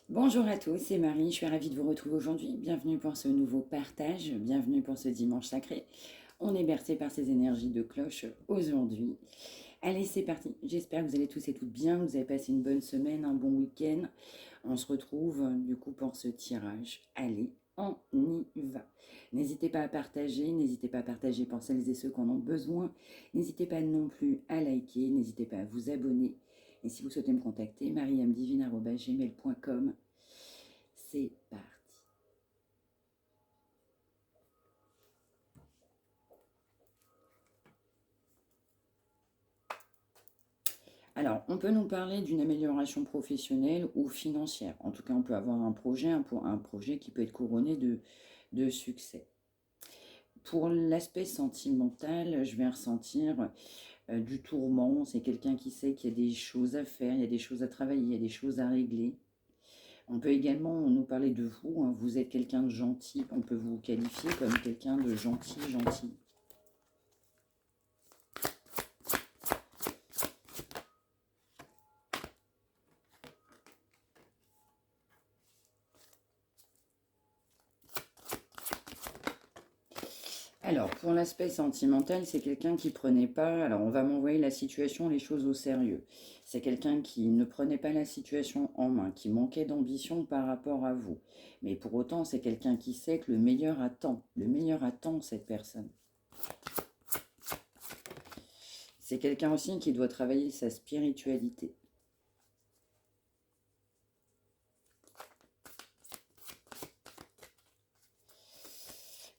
Bonjour à tous, c'est Marie, je suis ravie de vous retrouver aujourd'hui. Bienvenue pour ce nouveau partage, bienvenue pour ce dimanche sacré. On est bercé par ces énergies de cloche aujourd'hui. Allez, c'est parti. J'espère que vous allez tous et toutes bien, que vous avez passé une bonne semaine, un bon week-end. On se retrouve du coup pour ce tirage. Allez, on y va. N'hésitez pas à partager, n'hésitez pas à partager pour celles et ceux qui en ont besoin. N'hésitez pas non plus à liker, n'hésitez pas à vous abonner. Et si vous souhaitez me contacter, mariamdivine@gmail.com. C'est parti. Alors, on peut nous parler d'une amélioration professionnelle ou financière. En tout cas, on peut avoir un projet qui peut être couronné de succès. Pour l'aspect sentimental, je vais ressentir du tourment. C'est quelqu'un qui sait qu'il y a des choses à faire, il y a des choses à travailler, il y a des choses à régler. On peut également nous parler de vous. Hein. Vous êtes quelqu'un de gentil. On peut vous qualifier comme quelqu'un de gentil, gentil. Alors, pour l'aspect sentimental, c'est quelqu'un qui prenait pas, alors on va m'envoyer la situation, les choses au sérieux. C'est quelqu'un qui ne prenait pas la situation en main, qui manquait d'ambition par rapport à vous. Mais pour autant, c'est quelqu'un qui sait que le meilleur attend. Le meilleur attend cette personne. C'est quelqu'un aussi qui doit travailler sa spiritualité.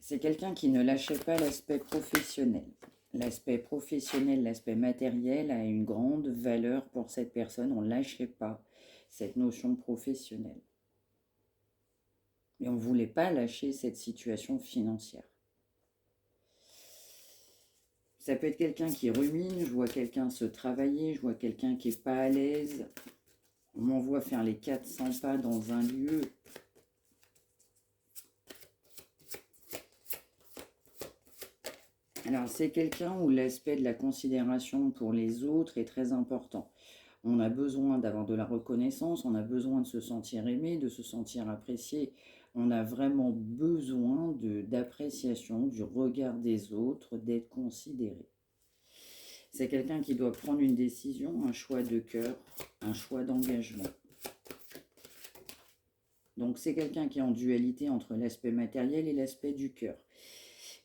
C'est quelqu'un qui ne lâchait pas l'aspect professionnel. L'aspect professionnel, l'aspect matériel a une grande valeur pour cette personne. On ne lâchait pas cette notion professionnelle. Et on ne voulait pas lâcher cette situation financière. Ça peut être quelqu'un qui rumine, je vois quelqu'un se travailler, je vois quelqu'un qui n'est pas à l'aise. On m'envoie faire les 400 pas dans un lieu. Alors c'est quelqu'un où l'aspect de la considération pour les autres est très important. On a besoin d'avoir de la reconnaissance, on a besoin de se sentir aimé, de se sentir apprécié. On a vraiment besoin d'appréciation du regard des autres, d'être considéré. C'est quelqu'un qui doit prendre une décision, un choix de cœur, un choix d'engagement. Donc c'est quelqu'un qui est en dualité entre l'aspect matériel et l'aspect du cœur.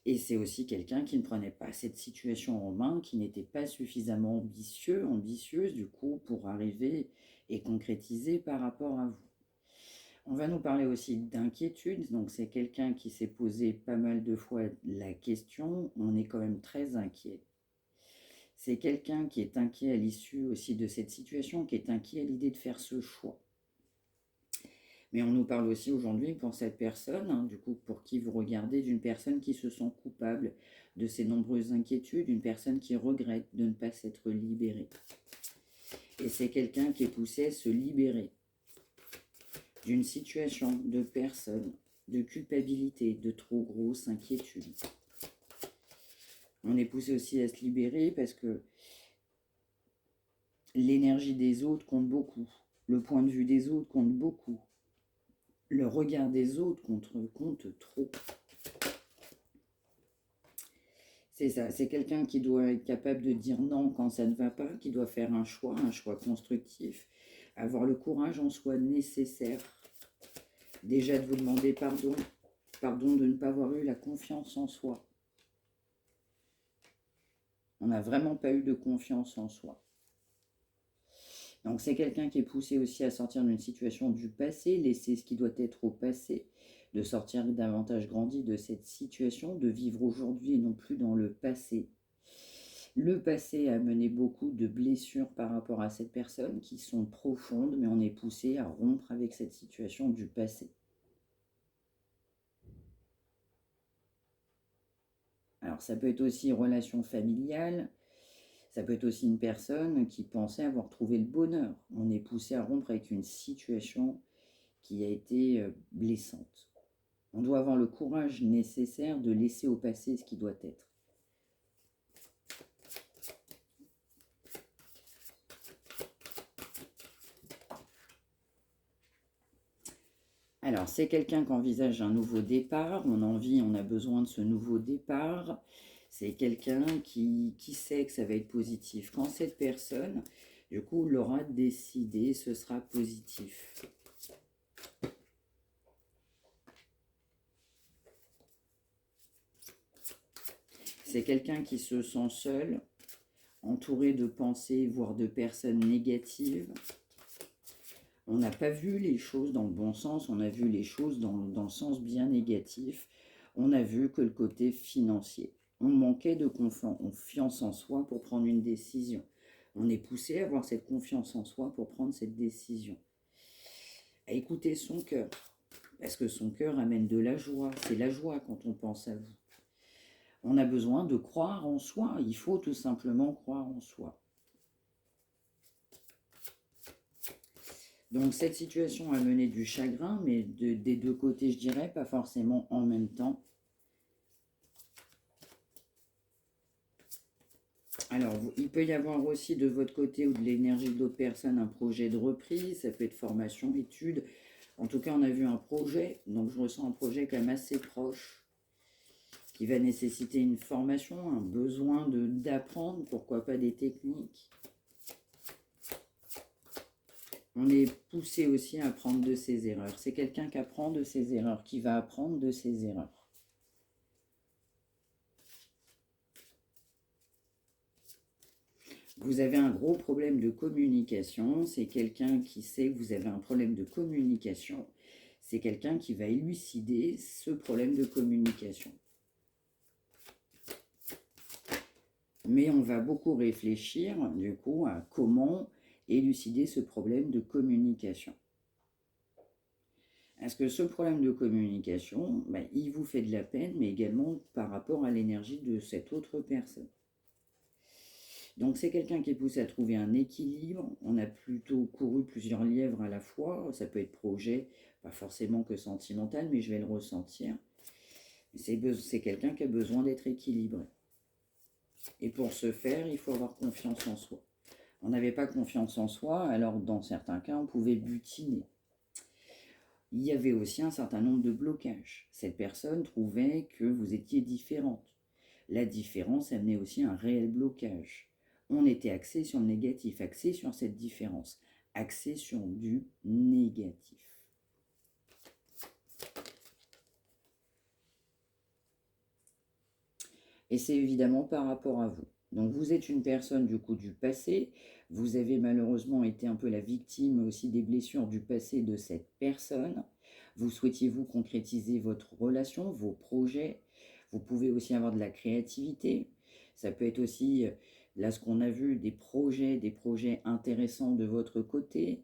Et c'est aussi quelqu'un qui ne prenait pas cette situation en main, qui n'était pas suffisamment ambitieuse du coup pour arriver et concrétiser par rapport à vous. On va nous parler aussi d'inquiétude, donc c'est quelqu'un qui s'est posé pas mal de fois la question, on est quand même très inquiet. C'est quelqu'un qui est inquiet à l'issue aussi de cette situation, qui est inquiet à l'idée de faire ce choix. Mais on nous parle aussi aujourd'hui pour cette personne, hein, du coup pour qui vous regardez, d'une personne qui se sent coupable de ses nombreuses inquiétudes, une personne qui regrette de ne pas s'être libérée. Et c'est quelqu'un qui est poussé à se libérer d'une situation, de personne, de culpabilité, de trop grosse inquiétude. On est poussé aussi à se libérer parce que l'énergie des autres compte beaucoup, le point de vue des autres compte beaucoup, le regard des autres compte trop. C'est ça, c'est quelqu'un qui doit être capable de dire non quand ça ne va pas, qui doit faire un choix constructif, avoir le courage en soi nécessaire. Déjà de vous demander pardon de ne pas avoir eu la confiance en soi. On n'a vraiment pas eu de confiance en soi. Donc c'est quelqu'un qui est poussé aussi à sortir d'une situation du passé, laisser ce qui doit être au passé, de sortir davantage grandi de cette situation, de vivre aujourd'hui et non plus dans le passé. Le passé a mené beaucoup de blessures par rapport à cette personne qui sont profondes, mais on est poussé à rompre avec cette situation du passé. Alors ça peut être aussi une relation familiale, ça peut être aussi une personne qui pensait avoir trouvé le bonheur. On est poussé à rompre avec une situation qui a été blessante. On doit avoir le courage nécessaire de laisser au passé ce qui doit être. Alors, c'est quelqu'un qui envisage un nouveau départ, on a envie, on a besoin de ce nouveau départ. C'est quelqu'un qui sait que ça va être positif. Quand cette personne, du coup, l'aura décidé, ce sera positif. C'est quelqu'un qui se sent seul, entouré de pensées, voire de personnes négatives. On n'a pas vu les choses dans le bon sens, on a vu les choses dans le sens bien négatif. On a vu que le côté financier. On manquait de confiance en soi pour prendre une décision. On est poussé à avoir cette confiance en soi pour prendre cette décision. À écouter son cœur, parce que son cœur amène de la joie. C'est la joie quand on pense à vous. On a besoin de croire en soi. Il faut tout simplement croire en soi. Donc cette situation a mené du chagrin, mais des deux côtés, je dirais, pas forcément en même temps. Alors, il peut y avoir aussi de votre côté ou de l'énergie d'autres personnes un projet de reprise, ça peut être formation, études. En tout cas, on a vu un projet, donc je ressens un projet quand même assez proche, qui va nécessiter une formation, un besoin d'apprendre, pourquoi pas des techniques. On est poussé aussi à apprendre de ses erreurs. C'est quelqu'un qui apprend de ses erreurs, qui va apprendre de ses erreurs. Vous avez un gros problème de communication. C'est quelqu'un qui sait que vous avez un problème de communication. C'est quelqu'un qui va élucider ce problème de communication. Mais on va beaucoup réfléchir, du coup, à comment élucider ce problème de communication. Est-ce que ce problème de communication, il vous fait de la peine, mais également par rapport à l'énergie de cette autre personne. Donc c'est quelqu'un qui est poussé à trouver un équilibre. On a plutôt couru plusieurs lièvres à la fois. Ça peut être projet, pas forcément que sentimental, mais je vais le ressentir. C'est quelqu'un qui a besoin d'être équilibré. Et pour ce faire, il faut avoir confiance en soi. On n'avait pas confiance en soi, alors dans certains cas, on pouvait butiner. Il y avait aussi un certain nombre de blocages. Cette personne trouvait que vous étiez différente. La différence amenait aussi un réel blocage. On était axé sur le négatif, axé sur cette différence, axé sur du négatif. Et c'est évidemment par rapport à vous. Donc vous êtes une personne du coup du passé, vous avez malheureusement été un peu la victime aussi des blessures du passé de cette personne. Vous souhaitiez vous concrétiser votre relation, vos projets. Vous pouvez aussi avoir de la créativité. Ça peut être aussi, là ce qu'on a vu, des projets intéressants de votre côté.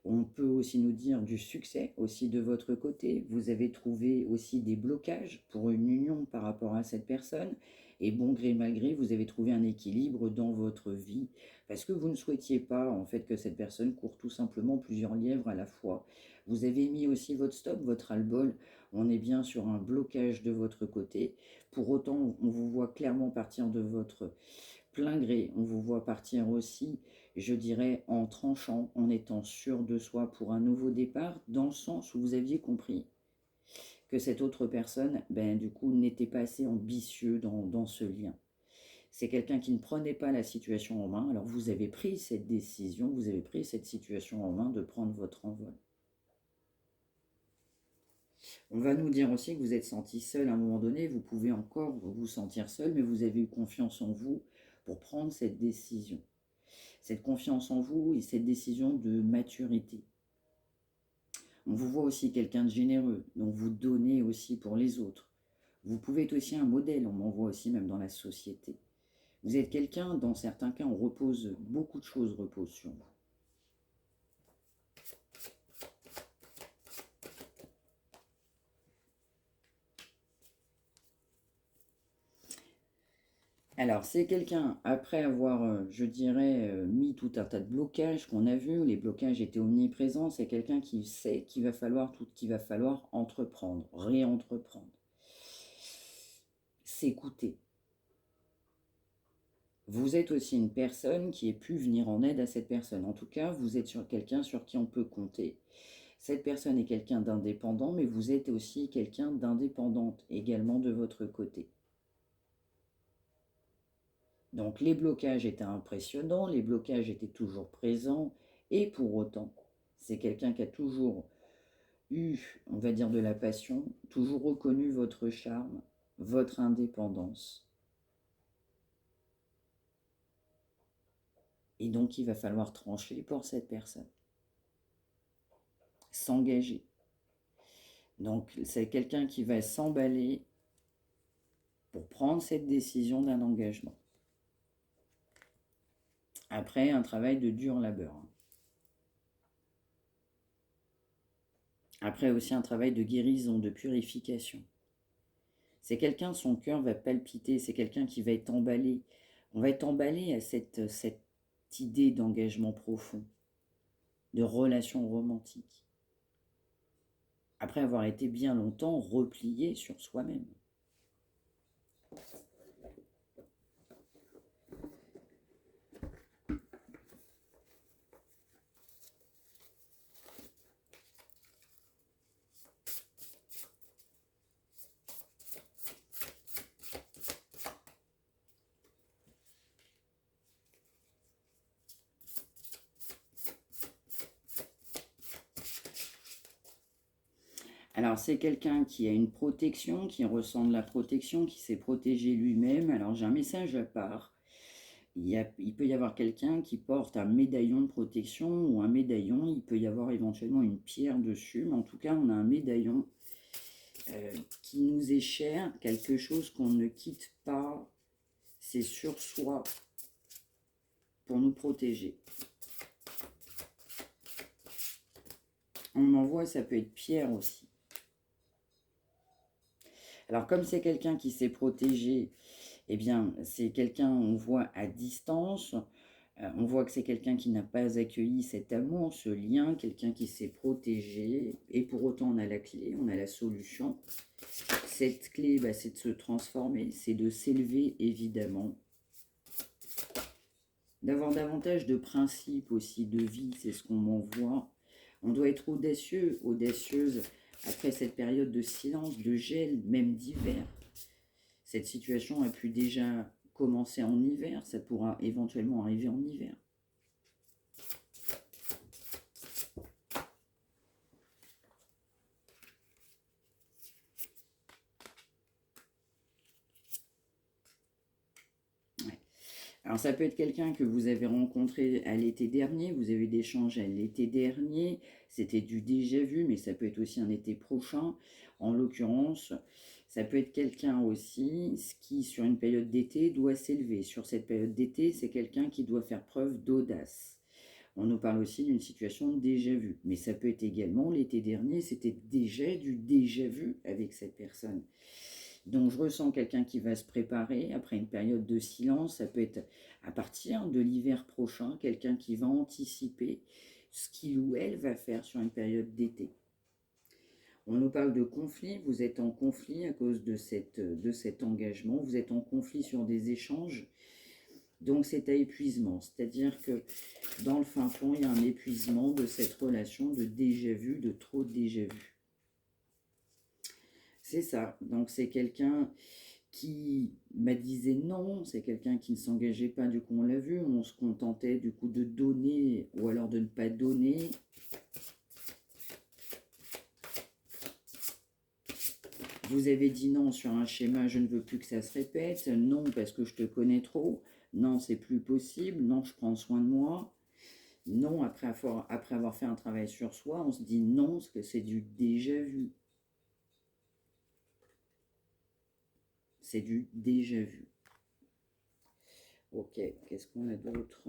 On peut aussi nous dire du succès aussi de votre côté. Vous avez trouvé aussi des blocages pour une union par rapport à cette personne. Et bon gré mal gré, vous avez trouvé un équilibre dans votre vie. Parce que vous ne souhaitiez pas en fait que cette personne court tout simplement plusieurs lièvres à la fois. Vous avez mis aussi votre stop, votre ras-le-bol. On est bien sur un blocage de votre côté. Pour autant, on vous voit clairement partir de votre plein gré. On vous voit partir aussi, je dirais, en tranchant, en étant sûr de soi pour un nouveau départ, dans le sens où vous aviez compris que cette autre personne, du coup, n'était pas assez ambitieux dans ce lien. C'est quelqu'un qui ne prenait pas la situation en main. Alors vous avez pris cette décision, vous avez pris cette situation en main de prendre votre envol. On va nous dire aussi que vous êtes senti seul à un moment donné, vous pouvez encore vous sentir seul, mais vous avez eu confiance en vous pour prendre cette décision. Cette confiance en vous et cette décision de maturité. On vous voit aussi quelqu'un de généreux, donc vous donnez aussi pour les autres. Vous pouvez être aussi un modèle, on m'envoie aussi même dans la société. Vous êtes quelqu'un, dans certains cas, on repose, beaucoup de choses reposent sur vous. Alors, c'est quelqu'un, après avoir, je dirais, mis tout un tas de blocages qu'on a vus, les blocages étaient omniprésents, c'est quelqu'un qui sait qu'il va falloir entreprendre, réentreprendre. S'écouter. Vous êtes aussi une personne qui ait pu venir en aide à cette personne. En tout cas, vous êtes sur quelqu'un sur qui on peut compter. Cette personne est quelqu'un d'indépendant, mais vous êtes aussi quelqu'un d'indépendante également de votre côté. Donc les blocages étaient impressionnants, les blocages étaient toujours présents, et pour autant, c'est quelqu'un qui a toujours eu, on va dire, de la passion, toujours reconnu votre charme, votre indépendance. Et donc il va falloir trancher pour cette personne. S'engager. Donc c'est quelqu'un qui va s'emballer pour prendre cette décision d'un engagement. Après un travail de dur labeur. Après aussi un travail de guérison, de purification. C'est quelqu'un, son cœur va palpiter, c'est quelqu'un qui va être emballé. On va être emballé à cette idée d'engagement profond, de relation romantique. Après avoir été bien longtemps replié sur soi-même. Alors c'est quelqu'un qui a une protection, qui ressent de la protection, qui s'est protégé lui-même. Alors j'ai un message à part. Il peut y avoir quelqu'un qui porte un médaillon de protection ou un médaillon, il peut y avoir éventuellement une pierre dessus, mais en tout cas on a un médaillon qui nous est cher, quelque chose qu'on ne quitte pas, c'est sur soi pour nous protéger. On en voit, ça peut être pierre aussi. Alors comme c'est quelqu'un qui s'est protégé, eh bien c'est quelqu'un, on voit à distance, on voit que c'est quelqu'un qui n'a pas accueilli cet amour, ce lien, quelqu'un qui s'est protégé, et pour autant on a la clé, on a la solution. Cette clé, c'est de se transformer, c'est de s'élever évidemment, d'avoir davantage de principes aussi de vie, c'est ce qu'on m'envoie. On doit être audacieux, audacieuse, après cette période de silence, de gel, même d'hiver. Cette situation a pu déjà commencer en hiver, ça pourra éventuellement arriver en hiver. Alors ça peut être quelqu'un que vous avez rencontré à l'été dernier, vous avez des échanges à l'été dernier, c'était du déjà vu, mais ça peut être aussi un été prochain. En l'occurrence, ça peut être quelqu'un aussi qui, sur une période d'été, doit s'élever. Sur cette période d'été, c'est quelqu'un qui doit faire preuve d'audace. On nous parle aussi d'une situation de déjà vu, mais ça peut être également, l'été dernier, c'était déjà du déjà vu avec cette personne. Donc je ressens quelqu'un qui va se préparer après une période de silence. Ça peut être à partir de l'hiver prochain, quelqu'un qui va anticiper ce qu'il ou elle va faire sur une période d'été. On nous parle de conflit, vous êtes en conflit à cause de cet engagement, vous êtes en conflit sur des échanges, donc c'est à épuisement. C'est-à-dire que dans le fin fond, il y a un épuisement de cette relation de déjà vu, de trop déjà vu. C'est ça, donc c'est quelqu'un qui disait non, c'est quelqu'un qui ne s'engageait pas, du coup on l'a vu, on se contentait du coup de donner ou alors de ne pas donner. Vous avez dit non sur un schéma, je ne veux plus que ça se répète, non parce que je te connais trop, non c'est plus possible, non je prends soin de moi, non après avoir fait un travail sur soi, on se dit non parce que c'est du déjà vu. C'est du déjà vu. Ok, qu'est-ce qu'on a d'autre ?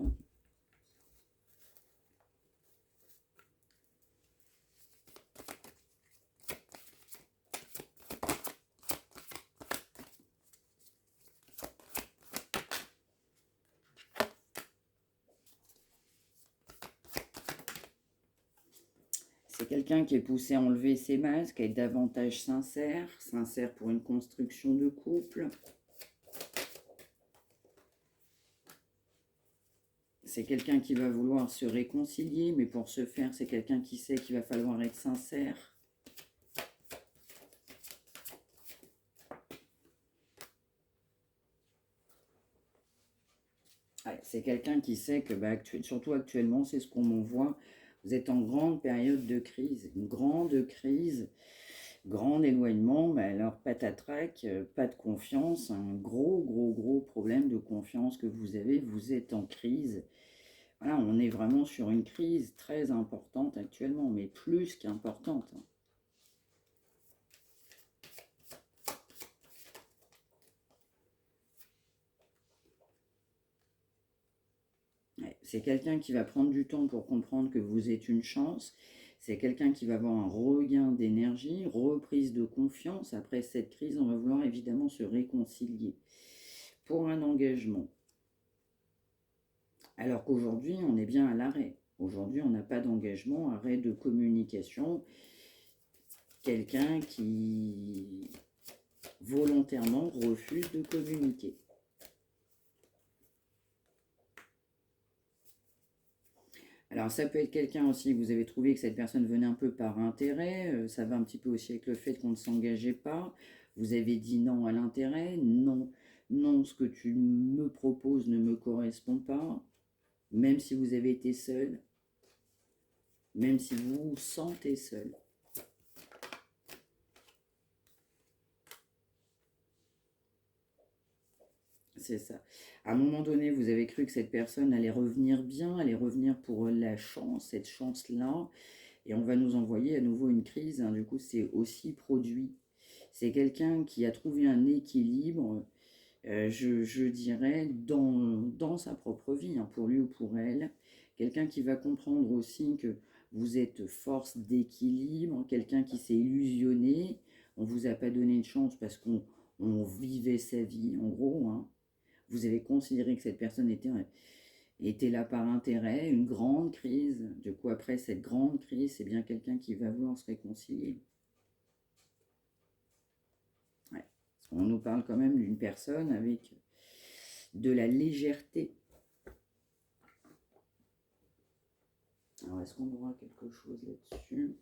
C'est quelqu'un qui est poussé à enlever ses masques, à être davantage sincère, sincère pour une construction de couple. c'est quelqu'un qui va vouloir se réconcilier, mais pour ce faire, c'est quelqu'un qui sait qu'il va falloir être sincère. Ouais, c'est quelqu'un qui sait que, surtout actuellement, c'est ce qu'on m'envoie, vous êtes en grande période de crise, une grande crise, grand éloignement, mais alors patatrac, pas de confiance, un gros problème de confiance que vous avez, vous êtes en crise. Voilà, on est vraiment sur une crise très importante actuellement, mais plus qu'importante. Ouais, c'est quelqu'un qui va prendre du temps pour comprendre que vous êtes une chance. C'est quelqu'un qui va avoir un regain d'énergie, reprise de confiance. Après cette crise, on va vouloir évidemment se réconcilier pour un engagement. Alors qu'aujourd'hui, on est bien à l'arrêt. Aujourd'hui, on n'a pas d'engagement, arrêt de communication. Quelqu'un qui volontairement refuse de communiquer. Alors ça peut être quelqu'un aussi, vous avez trouvé que cette personne venait un peu par intérêt, ça va un petit peu aussi avec le fait qu'on ne s'engageait pas, vous avez dit non à l'intérêt, non, non, ce que tu me proposes ne me correspond pas, même si vous avez été seul, même si vous vous sentez seul. C'est ça. À un moment donné, vous avez cru que cette personne allait revenir bien, allait revenir pour la chance, cette chance-là, et on va nous envoyer à nouveau une crise, hein. Du coup, c'est aussi produit. C'est quelqu'un qui a trouvé un équilibre, je dirais, dans sa propre vie, hein, pour lui ou pour elle. Quelqu'un qui va comprendre aussi que vous êtes force d'équilibre, quelqu'un qui s'est illusionné, on ne vous a pas donné une chance parce qu'on vivait sa vie, en gros, hein. Vous avez considéré que cette personne était là par intérêt, une grande crise. Du coup, après cette grande crise, c'est bien quelqu'un qui va vouloir se réconcilier. Ouais. On nous parle quand même d'une personne avec de la légèreté. Alors, est-ce qu'on aura quelque chose là-dessus ?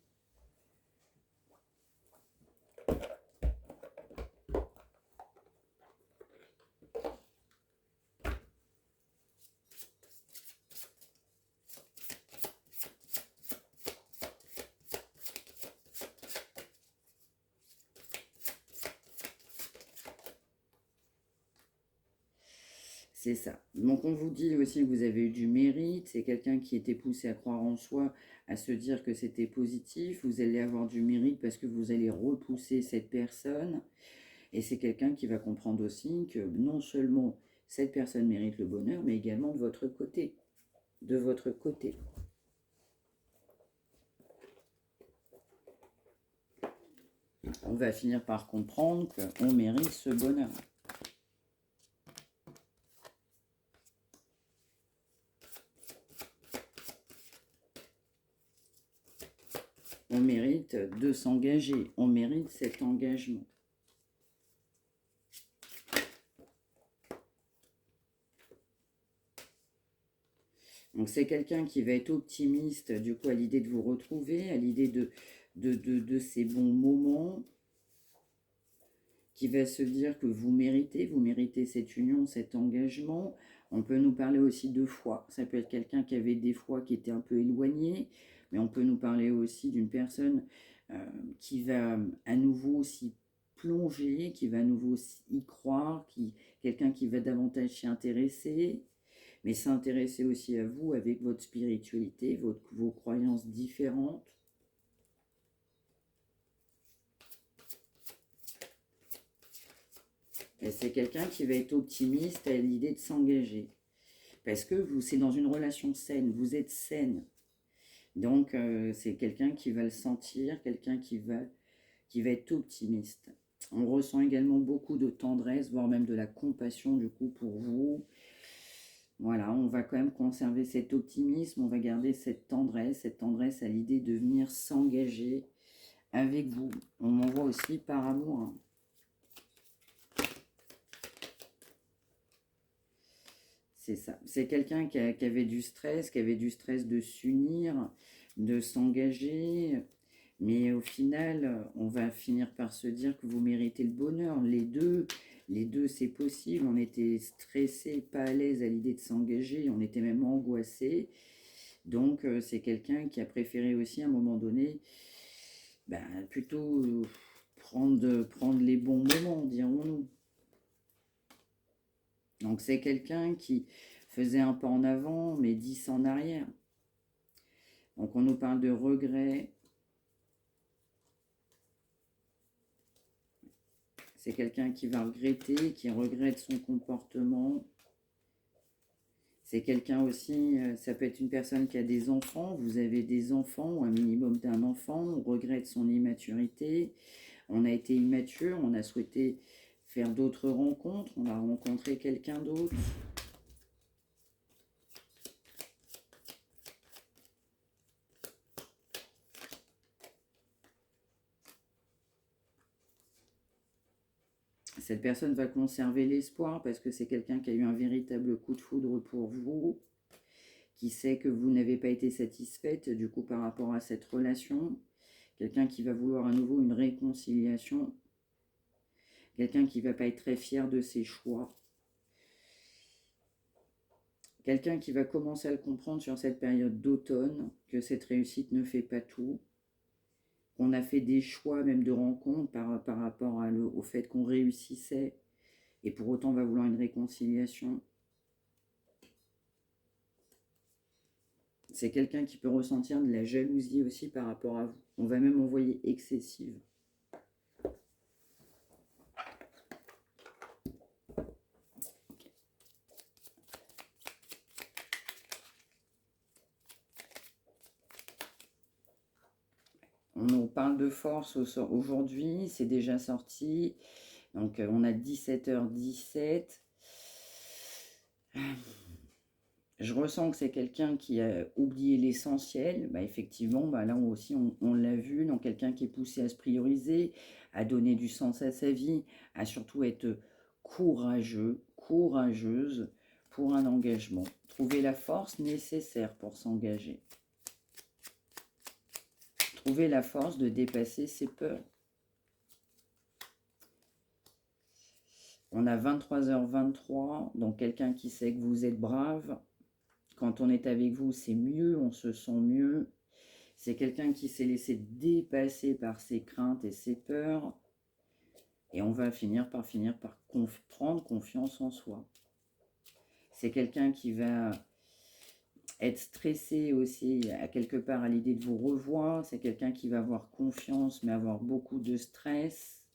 C'est ça. Donc on vous dit aussi que vous avez eu du mérite, c'est quelqu'un qui était poussé à croire en soi, à se dire que c'était positif, vous allez avoir du mérite parce que vous allez repousser cette personne, et c'est quelqu'un qui va comprendre aussi que non seulement cette personne mérite le bonheur, mais également de votre côté. De votre côté. On va finir par comprendre qu'on mérite ce bonheur. On mérite de s'engager, on mérite cet engagement. Donc c'est quelqu'un qui va être optimiste du coup à l'idée de vous retrouver, à l'idée de ces bons moments, qui va se dire que vous méritez cette union, cet engagement. On peut nous parler aussi de foi, ça peut être quelqu'un qui avait des fois qui était un peu éloigné, mais on peut nous parler aussi d'une personne qui va à nouveau s'y plonger, qui va à nouveau y croire, quelqu'un qui va davantage s'y intéresser, mais s'intéresser aussi à vous avec votre spiritualité, vos croyances différentes. Et c'est quelqu'un qui va être optimiste à l'idée de s'engager. Parce que c'est dans une relation saine, vous êtes saine. Donc c'est quelqu'un qui va le sentir, quelqu'un qui va être optimiste. On ressent également beaucoup de tendresse, voire même de la compassion du coup pour vous. Voilà, on va quand même conserver cet optimisme, on va garder cette tendresse à l'idée de venir s'engager avec vous. On m'envoie aussi par amour, hein. C'est ça. C'est quelqu'un qui avait du stress de s'unir, de s'engager. Mais au final, on va finir par se dire que vous méritez le bonheur. Les deux, c'est possible. On était stressés, pas à l'aise à l'idée de s'engager. On était même angoissés. Donc, c'est quelqu'un qui a préféré aussi, à un moment donné, ben, plutôt prendre les bons moments, dirons-nous. Donc, c'est quelqu'un qui faisait un pas en avant, mais 10 en arrière. Donc, on nous parle de regret. C'est quelqu'un qui va regretter, qui regrette son comportement. C'est quelqu'un aussi, ça peut être une personne qui a des enfants. Vous avez des enfants ou un minimum d'un enfant. On regrette son immaturité. On a été immature, on a souhaité faire d'autres rencontres. On a rencontré quelqu'un d'autre. Cette personne va conserver l'espoir parce que c'est quelqu'un qui a eu un véritable coup de foudre pour vous, qui sait que vous n'avez pas été satisfaite du coup par rapport à cette relation. Quelqu'un qui va vouloir à nouveau une réconciliation. Quelqu'un qui ne va pas être très fier de ses choix. Quelqu'un qui va commencer à le comprendre sur cette période d'automne, que cette réussite ne fait pas tout. Qu'on a fait des choix même de rencontre par rapport au fait qu'on réussissait. Et pour autant, on va vouloir une réconciliation. C'est quelqu'un qui peut ressentir de la jalousie aussi par rapport à vous. On va même envoyer excessive. On nous parle de force aujourd'hui, c'est déjà sorti. Donc on a 17h17. Je ressens que c'est quelqu'un qui a oublié l'essentiel. Bah, effectivement, bah, là aussi on l'a vu, donc quelqu'un qui est poussé à se prioriser, à donner du sens à sa vie, à surtout être courageux, courageuse pour un engagement. Trouver la force nécessaire pour s'engager. Trouver la force de dépasser ses peurs. On a 23h23, donc quelqu'un qui sait que vous êtes brave. Quand on est avec vous, c'est mieux, on se sent mieux. C'est quelqu'un qui s'est laissé dépasser par ses craintes et ses peurs. Et on va finir par prendre confiance en soi. C'est quelqu'un qui va être stressé aussi, à quelque part, à l'idée de vous revoir. C'est quelqu'un qui va avoir confiance, mais avoir beaucoup de stress.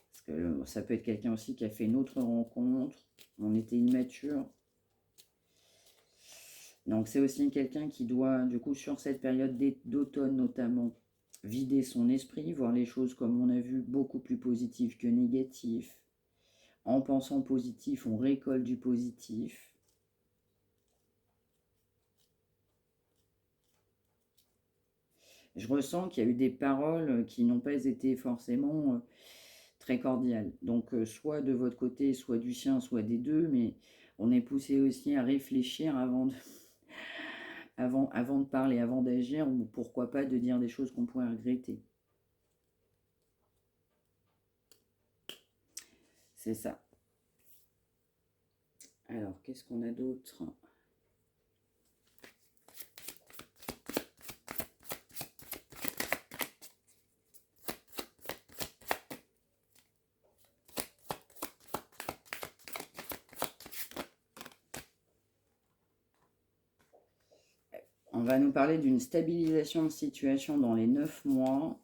Parce que ça peut être quelqu'un aussi qui a fait une autre rencontre. On était immature. Donc c'est aussi quelqu'un qui doit, du coup, sur cette période d'automne notamment, vider son esprit, voir les choses comme on a vu, beaucoup plus positives que négatives. En pensant positif, on récolte du positif. Je ressens qu'il y a eu des paroles qui n'ont pas été forcément très cordiales. Donc soit de votre côté, soit du sien, soit des deux, mais on est poussé aussi à réfléchir avant de parler, avant d'agir, ou pourquoi pas de dire des choses qu'on pourrait regretter. C'est ça. Alors, qu'est-ce qu'on a d'autre ? On va nous parler d'une stabilisation de situation dans les 9 mois.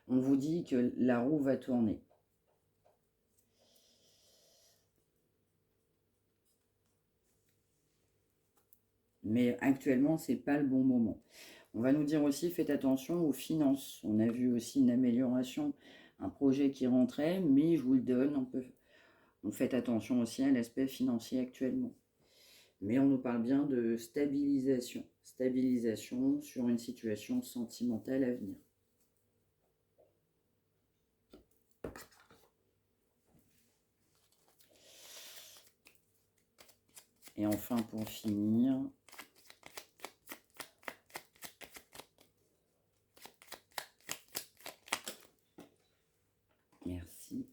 On vous dit que la roue va tourner. Mais actuellement, ce n'est pas le bon moment. On va nous dire aussi, faites attention aux finances. On a vu aussi une amélioration, un projet qui rentrait, mais je vous le donne, on fait attention aussi à l'aspect financier actuellement. Mais on nous parle bien de stabilisation. Stabilisation sur une situation sentimentale à venir. Et enfin, pour finir, merci.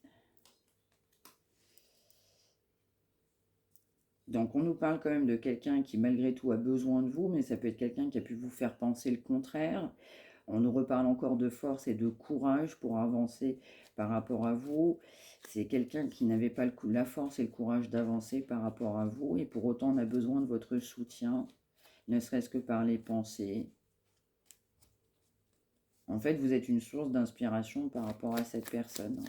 Donc, on nous parle quand même de quelqu'un qui, malgré tout, a besoin de vous, mais ça peut être quelqu'un qui a pu vous faire penser le contraire. On nous reparle encore de force et de courage pour avancer par rapport à vous. C'est quelqu'un qui n'avait pas la force et le courage d'avancer par rapport à vous, et pour autant, on a besoin de votre soutien, ne serait-ce que par les pensées. En fait, vous êtes une source d'inspiration par rapport à cette personne.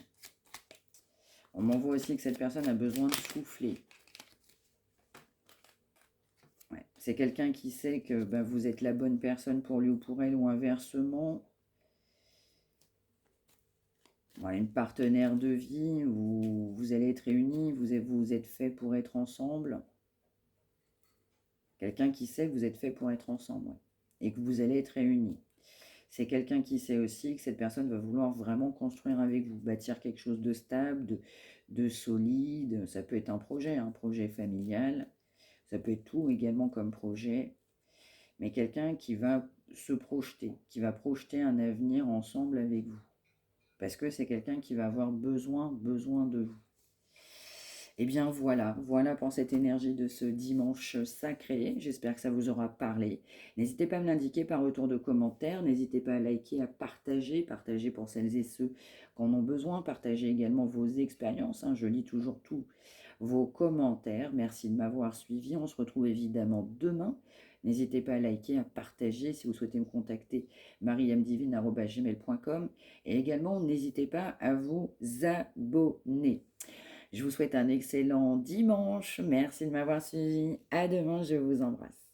On m'envoie aussi que cette personne a besoin de souffler. Ouais. C'est quelqu'un qui sait que vous êtes la bonne personne pour lui ou pour elle, ou inversement. Voilà, une partenaire de vie où vous allez être réunis, vous êtes fait pour être ensemble. Quelqu'un qui sait que vous êtes fait pour être ensemble, ouais, et que vous allez être réunis. C'est quelqu'un qui sait aussi que cette personne va vouloir vraiment construire avec vous, bâtir quelque chose de stable, de solide. Ça peut être un projet familial, ça peut être tout également comme projet, mais quelqu'un qui va se projeter, qui va projeter un avenir ensemble avec vous. Parce que c'est quelqu'un qui va avoir besoin de vous. Eh bien voilà pour cette énergie de ce dimanche sacré. J'espère que ça vous aura parlé. N'hésitez pas à me l'indiquer par retour de commentaires. N'hésitez pas à liker, à partager pour celles et ceux qui en ont besoin. Partagez également vos expériences. Je lis toujours tous vos commentaires. Merci de m'avoir suivi. On se retrouve évidemment demain. N'hésitez pas à liker, à partager. Si vous souhaitez me contacter, mariamdivine@gmail.com. Et également, n'hésitez pas à vous abonner. Je vous souhaite un excellent dimanche. Merci de m'avoir suivi. À demain, je vous embrasse.